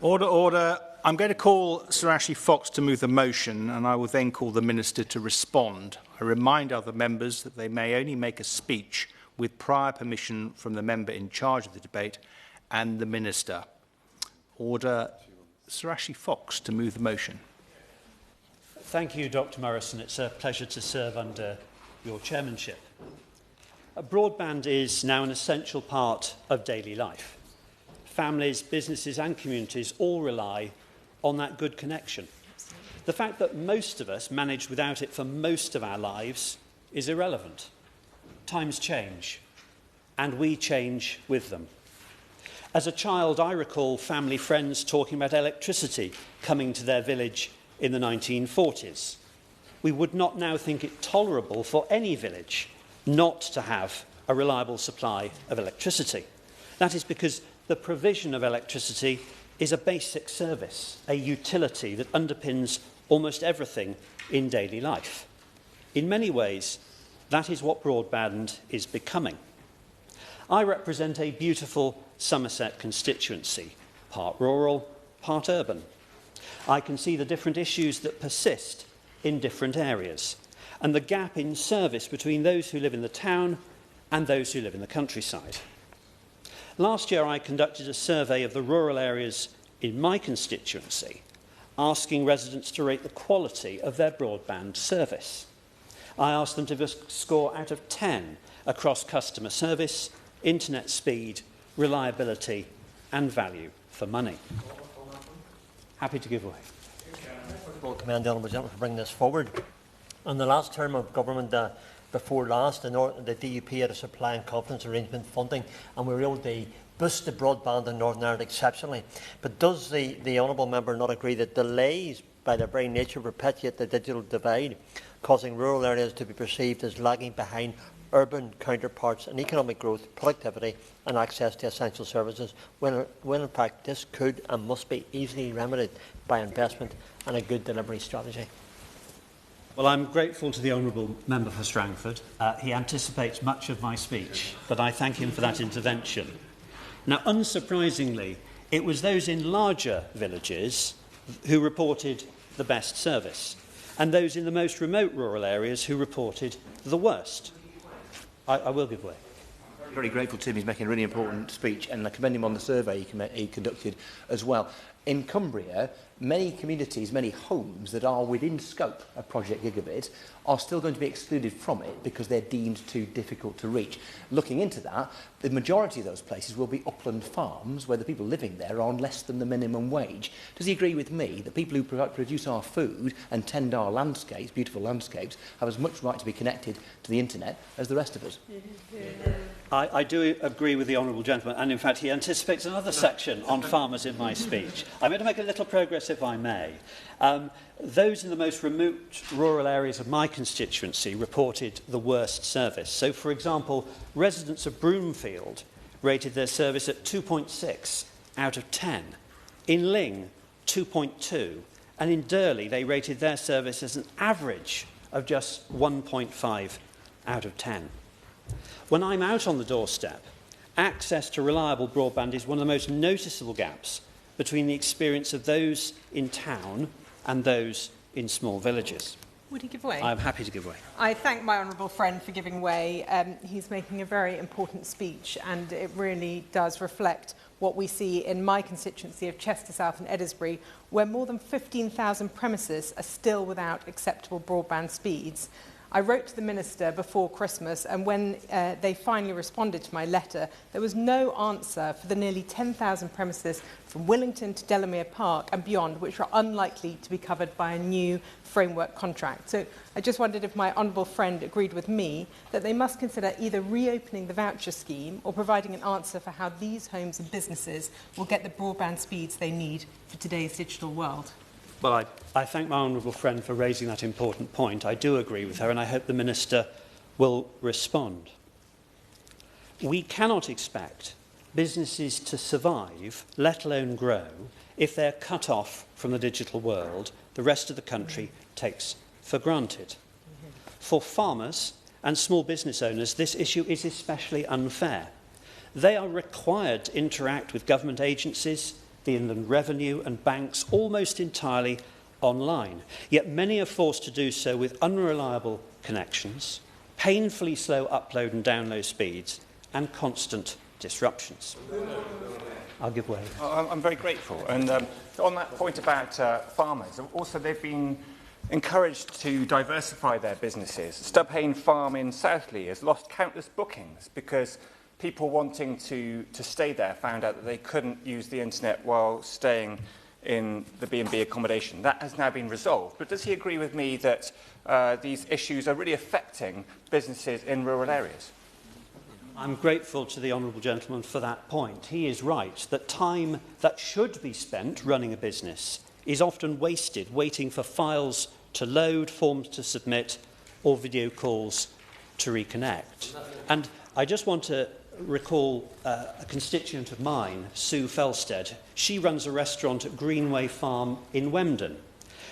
Order, order. I'm going to call Sir Ashley Fox to move the motion, and I will then call the Minister to respond. I remind other members that they may only make a speech with prior permission from the member in charge of the debate and the Minister. Order Sir Ashley Fox to move the motion. Thank you, Dr. Morrison. It's a pleasure to serve under your chairmanship. Broadband is now an essential part of daily life. Families, businesses and communities all rely on that good connection. The fact that most of us manage without it for most of our lives is irrelevant. Times change, and we change with them. As a child, I recall family friends talking about electricity coming to their village in the 1940s. We would not now think it tolerable for any village not to have a reliable supply of electricity. That is because the provision of electricity is a basic service, a utility that underpins almost everything in daily life. In many ways, that is what broadband is becoming. I represent a beautiful Somerset constituency, part rural, part urban. I can see the different issues that persist in different areas and the gap in service between those who live in the town and those who live in the countryside. Last year, I conducted a survey of the rural areas in my constituency, asking residents to rate the quality of their broadband service. I asked them to give a score out of 10 across customer service, internet speed, reliability and value for money. Happy to give way. I will commend the Honourable Gentleman for bringing this forward. In the last term of government before last, the DUP had a supply and confidence arrangement funding, and we were able to boost the broadband in Northern Ireland exceptionally. But does the Honourable Member not agree that delays by their very nature perpetuate the digital divide, causing rural areas to be perceived as lagging behind urban counterparts in economic growth, productivity and access to essential services, when in fact this could and must be easily remedied by investment and a good delivery strategy? Well, I'm grateful to the Honourable Member for Strangford. He anticipates much of my speech, but I thank him for that intervention. Now, unsurprisingly, it was those in larger villages who reported the best service, and those in the most remote rural areas who reported the worst. I will give way. I'm very grateful to him. He's making a really important speech, and I commend him on the survey he conducted as well. In Cumbria, many communities, many homes that are within scope of Project Gigabit are still going to be excluded from it because they're deemed too difficult to reach. Looking into that, the majority of those places will be upland farms where the people living there are on less than the minimum wage. Does he agree with me that people who produce our food and tend our landscapes, beautiful landscapes, have as much right to be connected to the internet as the rest of us? I do agree with the Honourable Gentleman, and in fact he anticipates another section on farmers in my speech. I'm going to make a little progress if I may. Those in the most remote rural areas of my constituency reported the worst service. So, for example, residents of Broomfield rated their service at 2.6 out of 10. In Ling, 2.2. And in Durley, they rated their service as an average of just 1.5 out of 10. When I'm out on the doorstep, access to reliable broadband is one of the most noticeable gaps between the experience of those in town and those in small villages. Would he give way? I'm happy to give way. I thank my honourable friend for giving way. He's making a very important speech, and it really does reflect what we see in my constituency of Chester South and Eddisbury, where more than 15,000 premises are still without acceptable broadband speeds. I wrote to the Minister before Christmas, and when they finally responded to my letter, there was no answer for the nearly 10,000 premises from Willington to Delamere Park and beyond, which are unlikely to be covered by a new framework contract. So I just wondered if my honourable friend agreed with me that they must consider either reopening the voucher scheme or providing an answer for how these homes and businesses will get the broadband speeds they need for today's digital world. Well, I thank my honourable friend for raising that important point. I do agree with her, and I hope the Minister will respond. We cannot expect businesses to survive, let alone grow, if they're cut off from the digital world the rest of the country takes for granted. For farmers and small business owners, this issue is especially unfair. They are required to interact with government agencies, the Inland Revenue and banks almost entirely online. Yet many are forced to do so with unreliable connections, painfully slow upload and download speeds, and constant disruptions. I'll give way. I'm very grateful. And on that point about farmers, also they've been encouraged to diversify their businesses. Stubhain Farm in Southley has lost countless bookings because people wanting to stay there found out that they couldn't use the internet while staying in the B&B accommodation. That has now been resolved. But does he agree with me that these issues are really affecting businesses in rural areas? I'm grateful to the honourable gentleman for that point. He is right that time that should be spent running a business is often wasted waiting for files to load, forms to submit, or video calls to reconnect. And I just want to recall a constituent of mine, Sue Felstead. She runs a restaurant at Greenway Farm in Wemden.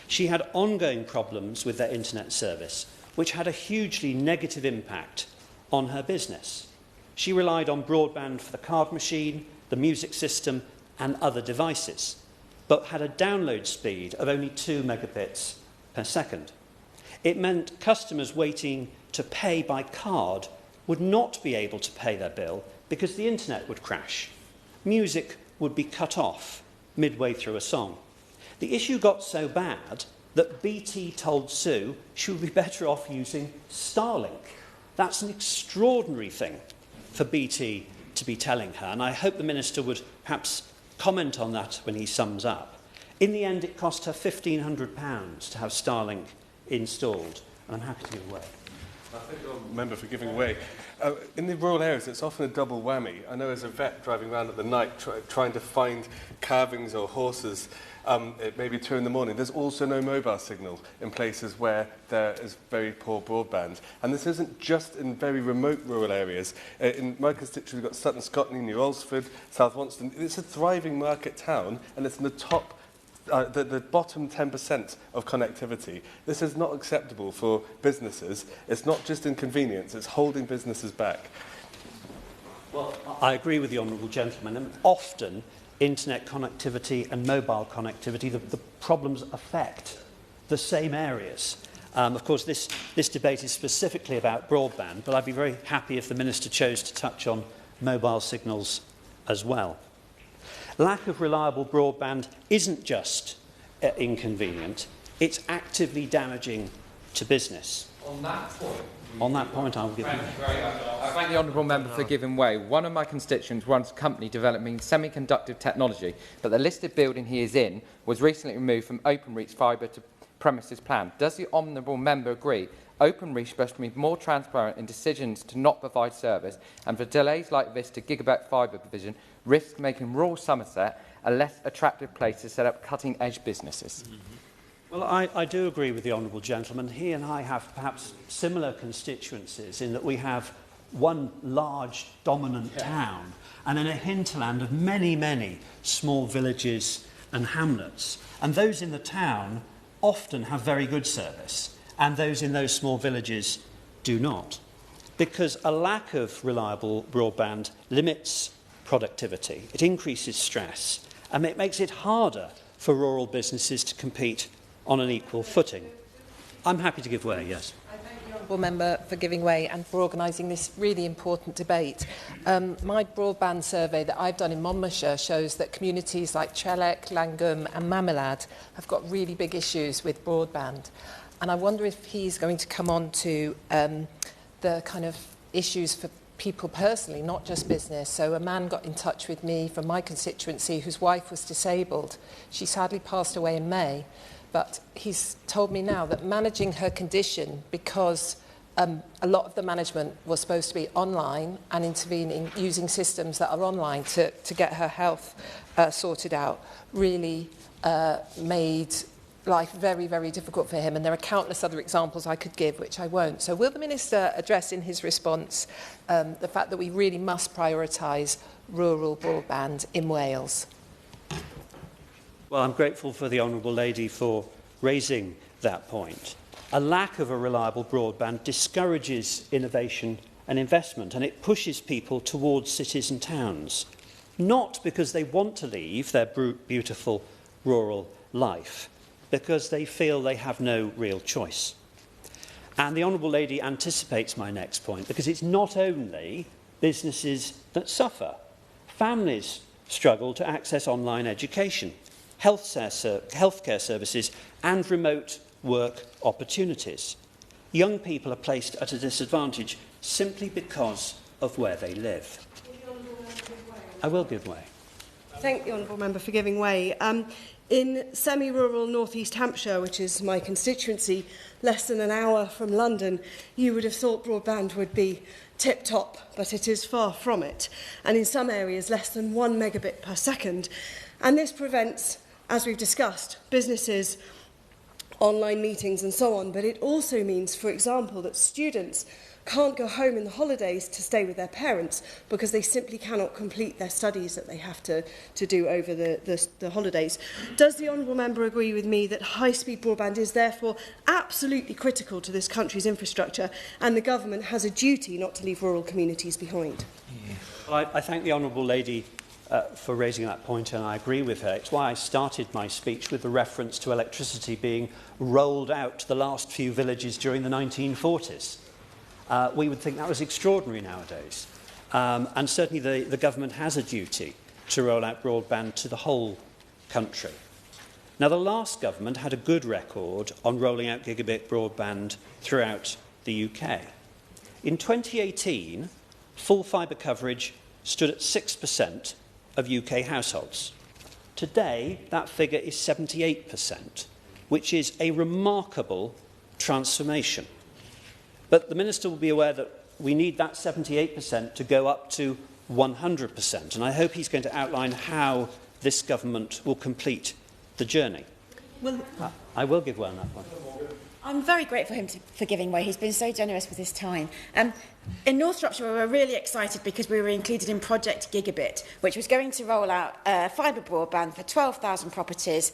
She had ongoing problems with their internet service, which had a hugely negative impact on her business. She relied on broadband for the card machine, the music system, and other devices, but had a download speed of only 2 megabits per second. It meant customers waiting to pay by card would not be able to pay their bill because the internet would crash. Music would be cut off midway through a song. The issue got so bad that BT told Sue she would be better off using Starlink. That's an extraordinary thing for BT to be telling her, and I hope the Minister would perhaps comment on that when he sums up. In the end, it cost her £1,500 to have Starlink installed, and I'm happy to give away. I thank the member for giving way. In the rural areas, it's often a double whammy. I know as a vet driving around at the night trying to find calvings or horses, it may be 2 in the morning. There's also no mobile signal in places where there is very poor broadband. And this isn't just in very remote rural areas. In my constituency, we've got Sutton Scotney, New Alsford, South Wonston. It's a thriving market town, and it's in the top the bottom 10% of connectivity. This is not acceptable for businesses. It's not just inconvenience, it's holding businesses back. Well, I agree with the honourable gentleman. And often, internet connectivity and mobile connectivity, the problems affect the same areas. Of course, this debate is specifically about broadband, but I'd be very happy if the Minister chose to touch on mobile signals as well. Lack of reliable broadband isn't just inconvenient, it's actively damaging to business. On that point, I will give you. I thank the honourable member for giving way. One of my constituents runs a company developing semiconductor technology, but the listed building he is in was recently removed from Openreach fibre to premises plan. Does the honourable member agree Openreach must be more transparent in decisions to not provide service, and for delays like this to gigabit fibre provision risk making rural Somerset a less attractive place to set up cutting-edge businesses? Well, I do agree with the honourable gentleman. He and I have perhaps similar constituencies in that we have one large dominant town and then a hinterland of many, many small villages and hamlets. And those in the town often have very good service, and those in those small villages do not, because a lack of reliable broadband limits productivity, it increases stress, and it makes it harder for rural businesses to compete on an equal footing. I'm happy to give way, yes. I thank the honourable member for giving way and for organising this really important debate. My broadband survey that I've done in Monmouthshire shows that communities like Chelek, Langholm and Marmalade have got really big issues with broadband. And I wonder if he's going to come on to the kind of issues for people personally, not just business. So a man got in touch with me from my constituency whose wife was disabled. She sadly passed away in May, but he's told me now that managing her condition, because a lot of the management was supposed to be online and intervening using systems that are online to get her health sorted out, really made life very, very difficult for him. And there are countless other examples I could give, which I won't. So will the Minister address in his response the fact that we really must prioritise rural broadband in Wales? Well, I'm grateful for the honourable lady for raising that point. A lack of a reliable broadband discourages innovation and investment, and it pushes people towards cities and towns. not because they want to leave their beautiful rural life, because they feel they have no real choice. And the Honourable Lady anticipates my next point, because it's not only businesses that suffer. Families struggle to access online education, healthcare services and remote work opportunities. Young people are placed at a disadvantage simply because of where they live. I will give way. Thank the Honourable Member for giving way. In semi-rural North East Hampshire, which is my constituency, less than an hour from London, you would have thought broadband would be tip-top, but it is far from it. And in some areas, less than 1 megabit per second. And this prevents, as we've discussed, businesses, online meetings and so on. But it also means, for example, that students can't go home in the holidays to stay with their parents because they simply cannot complete their studies that they have to do over the holidays. Does the Honourable Member agree with me that high-speed broadband is therefore absolutely critical to this country's infrastructure and the government has a duty not to leave rural communities behind? Well, I thank the Honourable Lady for raising that point, and I agree with her. It's why I started my speech with the reference to electricity being rolled out to the last few villages during the 1940s. We would think that was extraordinary nowadays. And certainly the government has a duty to roll out broadband to the whole country. Now, the last government had a good record on rolling out gigabit broadband throughout the UK. In 2018, full fibre coverage stood at 6% of UK households. Today, that figure is 78%, which is a remarkable transformation. But the Minister will be aware that we need that 78% to go up to 100%, and I hope he's going to outline how this government will complete the journey. Well, I will give way on that one. I'm very grateful for him for giving way. He's been so generous with his time. In North Shropshire, we were really excited because we were included in Project Gigabit, which was going to roll out fibre broadband for 12,000 properties,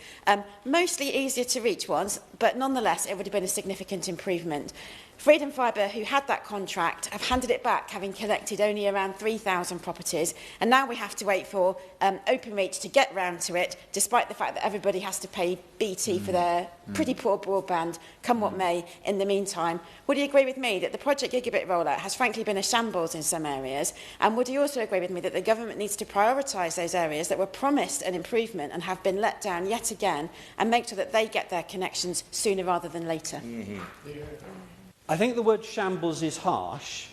mostly easier to reach ones, but nonetheless, it would have been a significant improvement. Freedom Fibre, who had that contract, have handed it back, having collected only around 3,000 properties, and now we have to wait for Openreach to get round to it, despite the fact that everybody has to pay BT for their pretty poor broadband, come what may, in the meantime. Would he agree with me that the Project Gigabit rollout has frankly been a shambles in some areas? And would he also agree with me that the government needs to prioritise those areas that were promised an improvement and have been let down yet again, and make sure that they get their connections sooner rather than later? I think the word shambles is harsh.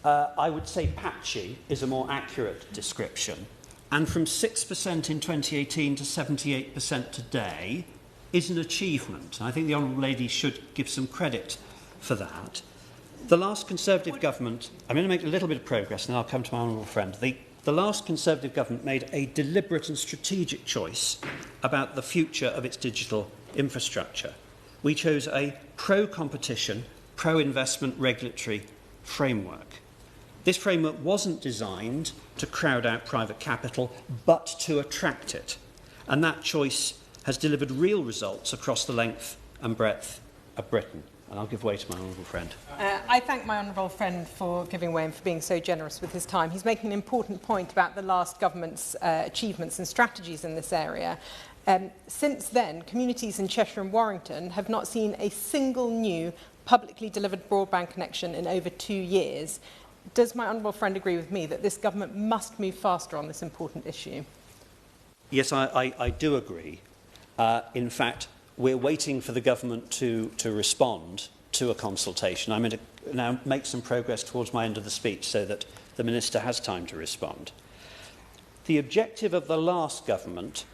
I would say patchy is a more accurate description. And from 6% in 2018 to 78% today is an achievement. I think the Honourable Lady should give some credit for that. The last Conservative government, I'm going to make a little bit of progress and I'll come to my honourable friend. The last Conservative government made a deliberate and strategic choice about the future of its digital infrastructure. We chose a pro-competition, pro-investment regulatory framework. This framework wasn't designed to crowd out private capital, but to attract it. And that choice has delivered real results across the length and breadth of Britain. And I'll give way to my honourable friend. I thank my honourable friend for giving way and for being so generous with his time. He's making an important point about the last government's achievements and strategies in this area. Since then, communities in Cheshire and Warrington have not seen a single new publicly delivered broadband connection in over 2 years. Does my honourable friend agree with me that this government must move faster on this important issue? Yes, I do agree. In fact, we're waiting for the government to respond to a consultation. I'm going to now make some progress towards my end of the speech so that the Minister has time to respond. The objective of the last government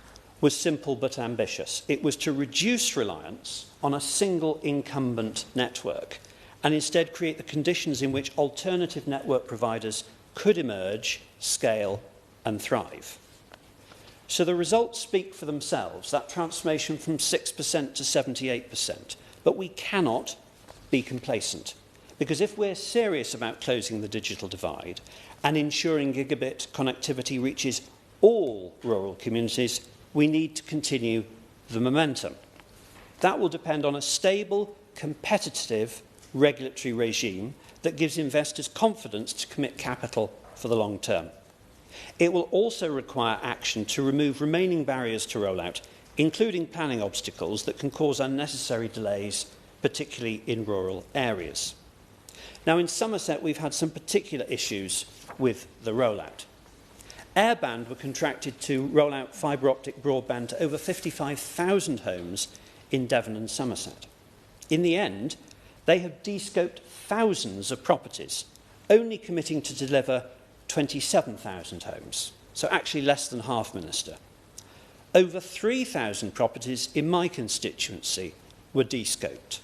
was simple but ambitious. It was to reduce reliance on a single incumbent network and instead create the conditions in which alternative network providers could emerge, scale and thrive. So the results speak for themselves, that transformation from 6% to 78%. But we cannot be complacent, because if we're serious about closing the digital divide and ensuring gigabit connectivity reaches all rural communities, we need to continue the momentum. That will depend on a stable, competitive regulatory regime that gives investors confidence to commit capital for the long term. It will also require action to remove remaining barriers to rollout, including planning obstacles that can cause unnecessary delays, particularly in rural areas. Now, in Somerset, we've had some particular issues with the rollout. Airband were contracted to roll out fibre optic broadband to over 55,000 homes in Devon and Somerset. In the end, they have de-scoped thousands of properties, only committing to deliver 27,000 homes, so actually less than half, Minister. Over 3,000 properties in my constituency were de-scoped.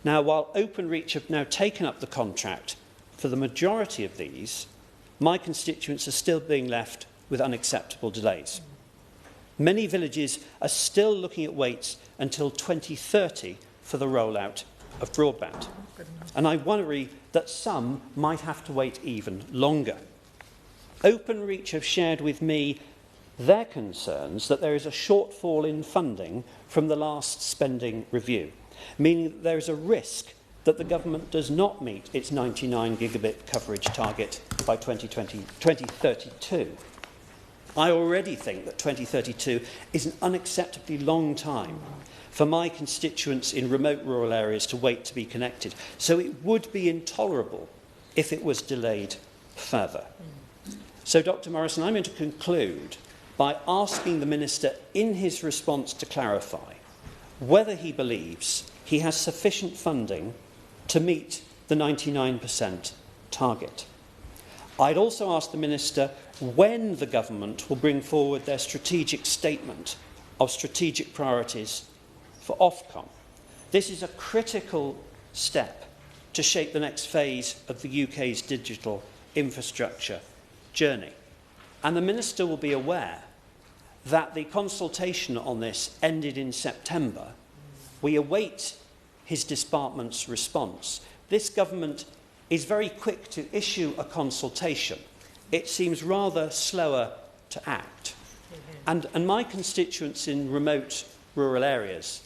Now, while Openreach have now taken up the contract for the majority of these, my constituents are still being left with unacceptable delays. Many villages are still looking at waits until 2030 for the rollout of broadband. And I worry that some might have to wait even longer. Openreach have shared with me their concerns that there is a shortfall in funding from the last spending review, meaning that there is a risk that the government does not meet its 99 gigabit coverage target by 2032. I already think that 2032 is an unacceptably long time for my constituents in remote rural areas to wait to be connected. So it would be intolerable if it was delayed further. So, Dr. Morrison, I'm going to conclude by asking the Minister in his response to clarify whether he believes he has sufficient funding to meet the 99% target. I'd also ask the Minister when the government will bring forward their strategic statement of strategic priorities for Ofcom. This is a critical step to shape the next phase of the UK's digital infrastructure journey. And the Minister will be aware that the consultation on this ended in September. We await his department's response. This government is very quick to issue a consultation. It seems rather slower to act. And my constituents in remote rural areas,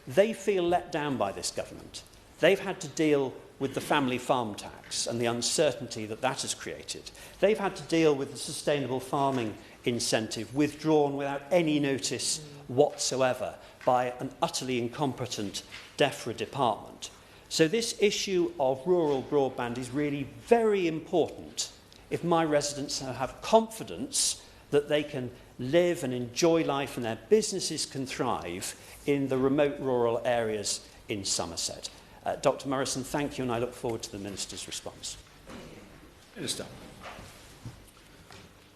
they feel let down by this government. They've had to deal with the family farm tax and the uncertainty that that has created. They've had to deal with the sustainable farming incentive withdrawn without any notice whatsoever by an utterly incompetent DEFRA department. So this issue of rural broadband is really very important if my residents have confidence that they can live and enjoy life and their businesses can thrive in the remote rural areas in Somerset. Dr. Morrison, thank you, and I look forward to the Minister's response. Minister.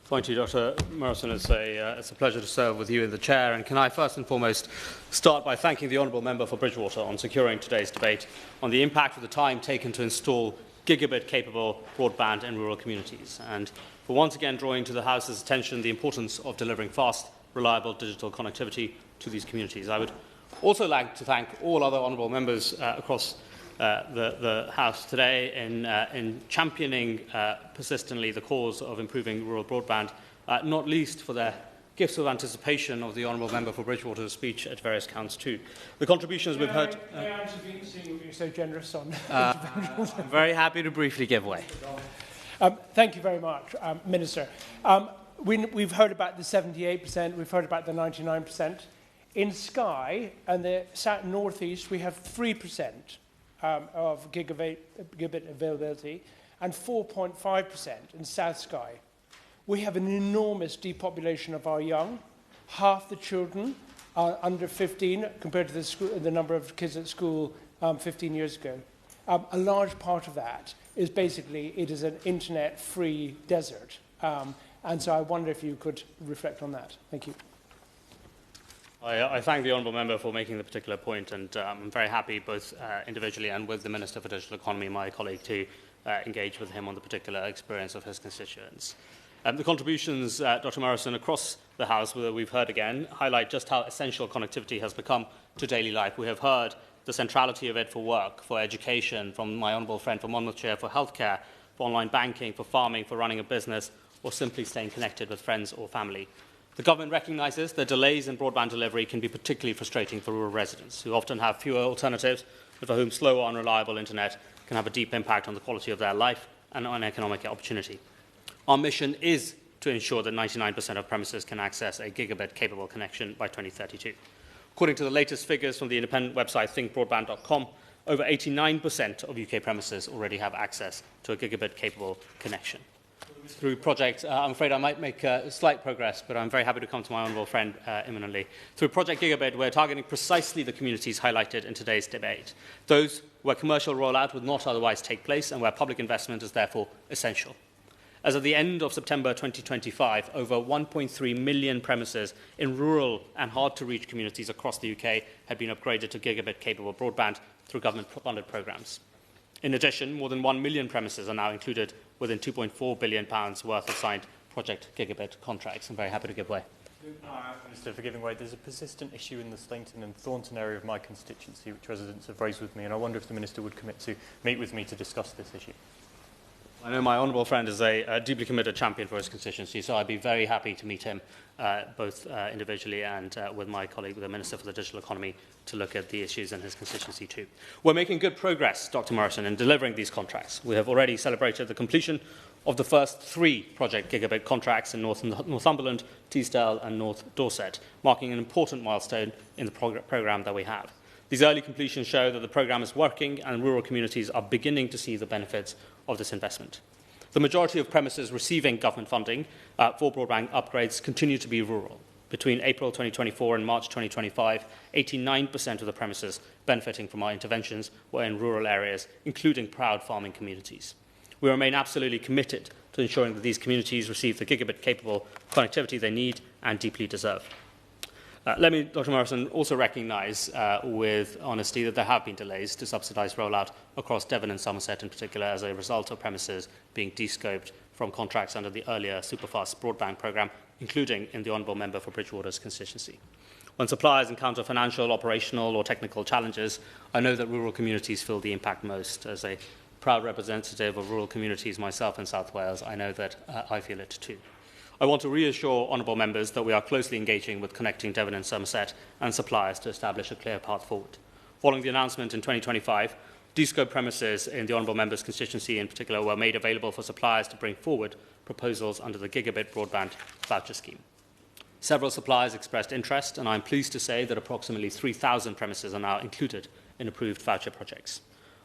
Thank you, Dr. Morrison. It's a pleasure to serve with you in the chair. And can I first and foremost start by thanking the Honourable Member for Bridgwater on securing today's debate on the impact of the time taken to install gigabit-capable broadband in rural communities, and for once again drawing to the House's attention the importance of delivering fast, reliable digital connectivity to these communities. I would also like to thank all other honourable members across the House today in championing persistently the cause of improving rural broadband, not least for their gifts of anticipation of the honourable member for Bridgwater's speech at various counts too. The contributions we've heard... May I intervene, seeing you being so generous on... I'm very happy to briefly give way. Thank you very much, Minister. We've heard about the 78%, we've heard about the 99%. In Skye and the North East, we have 3% of gigabit availability and 4.5% in South Skye. We have an enormous depopulation of our young. Half the children are under 15 compared to the number of kids at school 15 years ago. A large part of that is basically it is an internet-free desert. And so I wonder if you could reflect on that. Thank you. I thank the honourable member for making the particular point, and I'm very happy both individually and with the Minister for Digital Economy, my colleague, to engage with him on the particular experience of his constituents. The contributions, Dr. Morrison, across the House, we've heard again, highlight just how essential connectivity has become to daily life. We have heard the centrality of it for work, for education, from my honourable friend from Monmouthshire, for healthcare, for online banking, for farming, for running a business, or simply staying connected with friends or family. The government recognises that delays in broadband delivery can be particularly frustrating for rural residents, who often have fewer alternatives, but for whom slow or unreliable internet can have a deep impact on the quality of their life and on economic opportunity. Our mission is to ensure that 99% of premises can access a gigabit-capable connection by 2032. According to the latest figures from the independent website thinkbroadband.com, over 89% of UK premises already have access to a gigabit-capable connection. Through Project, I'm afraid I might make slight progress, but I'm very happy to come to my honourable friend imminently. Through Project Gigabit, we're targeting precisely the communities highlighted in today's debate, those where commercial rollout would not otherwise take place and where public investment is therefore essential. As of the end of September 2025, over 1.3 million premises in rural and hard-to-reach communities across the UK had been upgraded to gigabit-capable broadband through government-funded programmes. In addition, more than 1 million premises are now included within £2.4 billion worth of signed Project Gigabit contracts. I'm very happy to give way. Minister for giving way. There's a persistent issue in the Stainton and Thornton area of my constituency which residents have raised with me, and I wonder if the Minister would commit to meet with me to discuss this issue. I know my honourable friend is a deeply committed champion for his constituency, so I'd be very happy to meet him both individually and with my colleague, the Minister for the Digital Economy, to look at the issues in his constituency too. We're making good progress, Dr Morrison, in delivering these contracts. We have already celebrated the completion of the first 3 Project Gigabit contracts in Northumberland, Teesdale and North Dorset, marking an important milestone in the programme that we have. These early completions show that the programme is working and rural communities are beginning to see the benefits of this investment. The majority of premises receiving government funding for broadband upgrades continue to be rural. Between April 2024 and March 2025, 89% of the premises benefiting from our interventions were in rural areas, including proud farming communities. We remain absolutely committed to ensuring that these communities receive the gigabit-capable connectivity they need and deeply deserve. Let me, Dr Morrison, also recognise with honesty that there have been delays to subsidised rollout across Devon and Somerset in particular as a result of premises being de-scoped from contracts under the earlier superfast broadband programme, including in the Honourable Member for Bridgewater's constituency. When suppliers encounter financial, operational or technical challenges, I know that rural communities feel the impact most. As a proud representative of rural communities myself in South Wales, I know that I feel it too. I want to reassure honourable members that we are closely engaging with Connecting Devon and Somerset and suppliers to establish a clear path forward. Following the announcement in 2025, de-scope premises in the honourable member's constituency in particular were made available for suppliers to bring forward proposals under the Gigabit Broadband Voucher Scheme. Several suppliers expressed interest, and I'm pleased to say that approximately 3,000 premises are now included in approved voucher projects.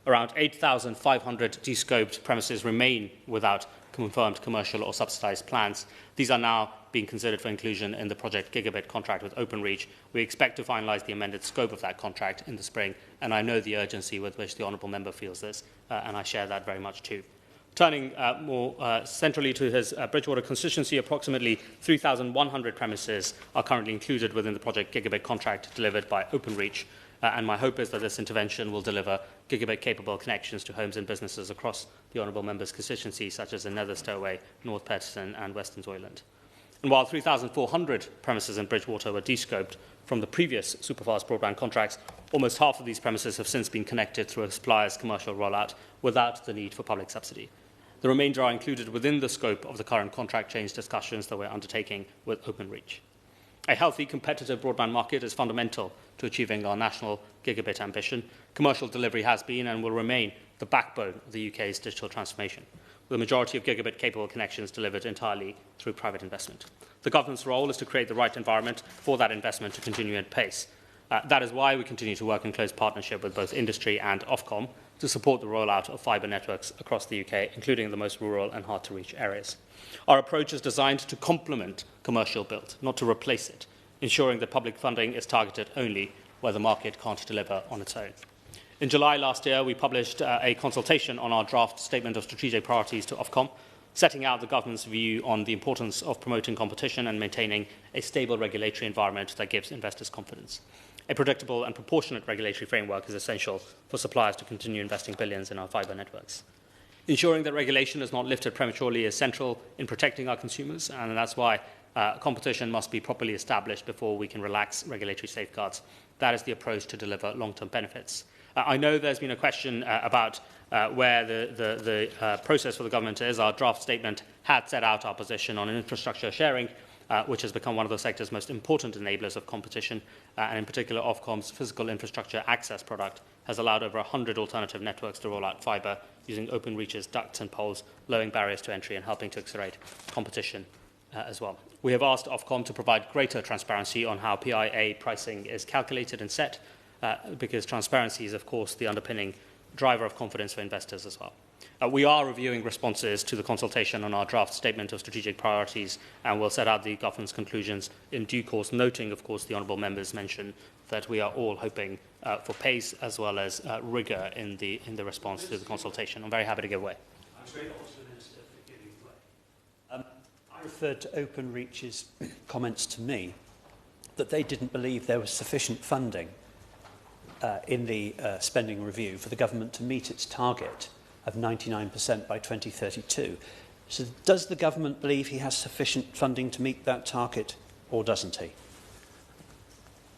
Around 8,500 de-scoped premises remain without confirmed commercial or subsidised plans. These are now being considered for inclusion in the Project Gigabit contract with Openreach. We expect to finalise the amended scope of that contract in the spring, and I know the urgency with which the honourable member feels this, and I share that very much too. Turning more centrally to his Bridgewater constituency, approximately 3,100 premises are currently included within the Project Gigabit contract delivered by Openreach, and my hope is that this intervention will deliver gigabit-capable connections to homes and businesses across the honourable member's constituency, such as in Nether Stowaway, North Petterton and Western Zoyland. And while 3,400 premises in Bridgewater were de-scoped from the previous superfast broadband contracts, almost half of these premises have since been connected through a supplier's commercial rollout without the need for public subsidy. The remainder are included within the scope of the current contract change discussions that we're undertaking with Openreach. A healthy, competitive broadband market is fundamental to achieving our national gigabit ambition. Commercial delivery has been and will remain the backbone of the UK's digital transformation, with the majority of gigabit-capable connections delivered entirely through private investment. The government's role is to create the right environment for that investment to continue at pace. That is why we continue to work in close partnership with both industry and Ofcom to support the rollout of fibre networks across the UK, including the most rural and hard-to-reach areas. Our approach is designed to complement commercial build, not to replace it, ensuring that public funding is targeted only where the market can't deliver on its own. In July last year, we published a consultation on our draft Statement of Strategic Priorities to Ofcom, setting out the government's view on the importance of promoting competition and maintaining a stable regulatory environment that gives investors confidence. A predictable and proportionate regulatory framework is essential for suppliers to continue investing billions in our fibre networks. Ensuring that regulation is not lifted prematurely is central in protecting our consumers, and that's why competition must be properly established before we can relax regulatory safeguards. That is the approach to deliver long-term benefits. I know there's been a question about where the process for the government is. Our draft statement had set out our position on infrastructure sharing, which has become one of the sector's most important enablers of competition, and in particular Ofcom's physical infrastructure access product has allowed over 100 alternative networks to roll out fibre using open reaches, ducts and poles, lowering barriers to entry and helping to accelerate competition as well. We have asked Ofcom to provide greater transparency on how PIA pricing is calculated and set, because transparency is, of course, the underpinning driver of confidence for investors as well. We are reviewing responses to the consultation on our draft statement of strategic priorities, and will set out the government's conclusions in due course, noting, of course, the honourable members mentioned that we are all hoping for pace as well as rigour in the response to the consultation. I'm very happy to give way. I referred to Openreach's comments to me that they didn't believe there was sufficient funding in the spending review for the government to meet its target of 99% by 2032. So does the government believe he has sufficient funding to meet that target, or doesn't he?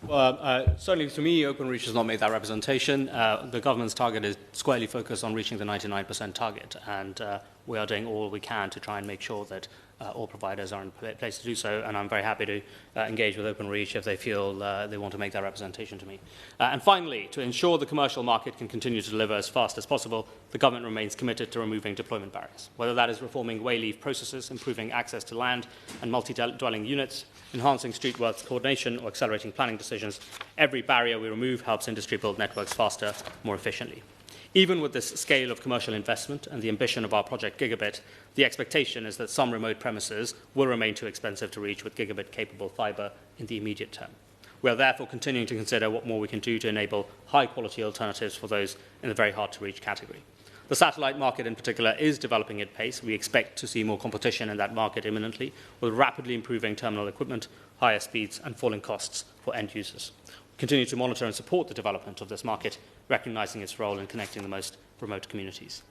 Well, certainly to me, Openreach has not made that representation. The government's target is squarely focused on reaching the 99% target, and we are doing all we can to try and make sure that all providers are in place to do so, and I'm very happy to engage with Openreach if they feel they want to make that representation to me. And finally, to ensure the commercial market can continue to deliver as fast as possible, the government remains committed to removing deployment barriers, whether that is reforming way-leave processes, improving access to land and multi-dwelling units, enhancing street works coordination, or accelerating planning decisions. Every barrier we remove helps industry build networks faster, more efficiently. Even with this scale of commercial investment and the ambition of our project Gigabit, the expectation is that some remote premises will remain too expensive to reach with gigabit-capable fibre in the immediate term. We are therefore continuing to consider what more we can do to enable high-quality alternatives for those in the very hard-to-reach category. The satellite market in particular is developing at pace. We expect to see more competition in that market imminently, with rapidly improving terminal equipment, higher speeds and falling costs for end users. We continue to monitor and support the development of this market, recognising its role in connecting the most remote communities.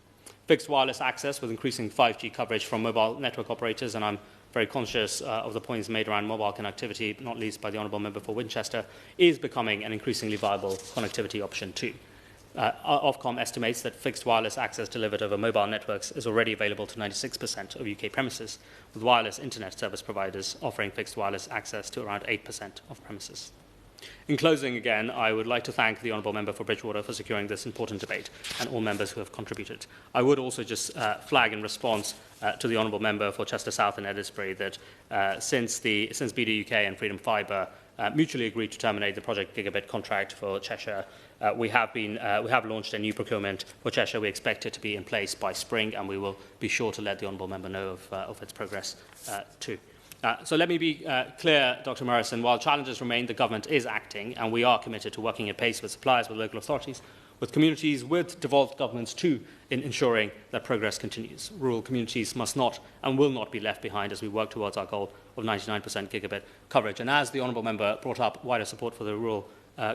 Fixed wireless access with increasing 5G coverage from mobile network operators, and I'm very conscious of the points made around mobile connectivity, not least by the Honourable Member for Winchester, is becoming an increasingly viable connectivity option too. Ofcom estimates that fixed wireless access delivered over mobile networks is already available to 96% of UK premises, with wireless internet service providers offering fixed wireless access to around 8% of premises. In closing, again, I would like to thank the Honourable Member for Bridgewater for securing this important debate and all members who have contributed. I would also just flag in response to the Honourable Member for Chester South and Edisbury that since BDUK and Freedom Fibre mutually agreed to terminate the Project Gigabit contract for Cheshire, we have launched a new procurement for Cheshire. We expect it to be in place by spring, and we will be sure to let the Honourable Member know of its progress too. So let me be clear, Dr. Morrison, while challenges remain, the government is acting, and we are committed to working at pace with suppliers, with local authorities, with communities, with devolved governments too, in ensuring that progress continues. Rural communities must not and will not be left behind as we work towards our goal of 99% gigabit coverage. And as the Honourable Member brought up wider support for the rural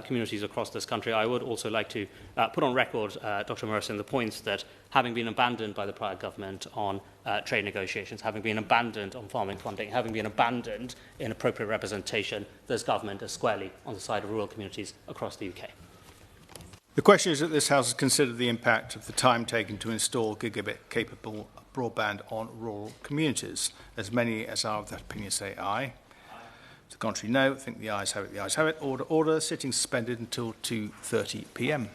communities across this country, I would also like to put on record, Dr. Morrison, the points that having been abandoned by the prior government on trade negotiations, having been abandoned on farming funding, having been abandoned in appropriate representation, this government is squarely on the side of rural communities across the UK. The question is that this House has considered the impact of the time taken to install gigabit-capable broadband on rural communities. As many as are of that opinion say aye. To the contrary, no. I think the ayes have it. The ayes have it. Order. Order. Sitting suspended until 2:30 p.m.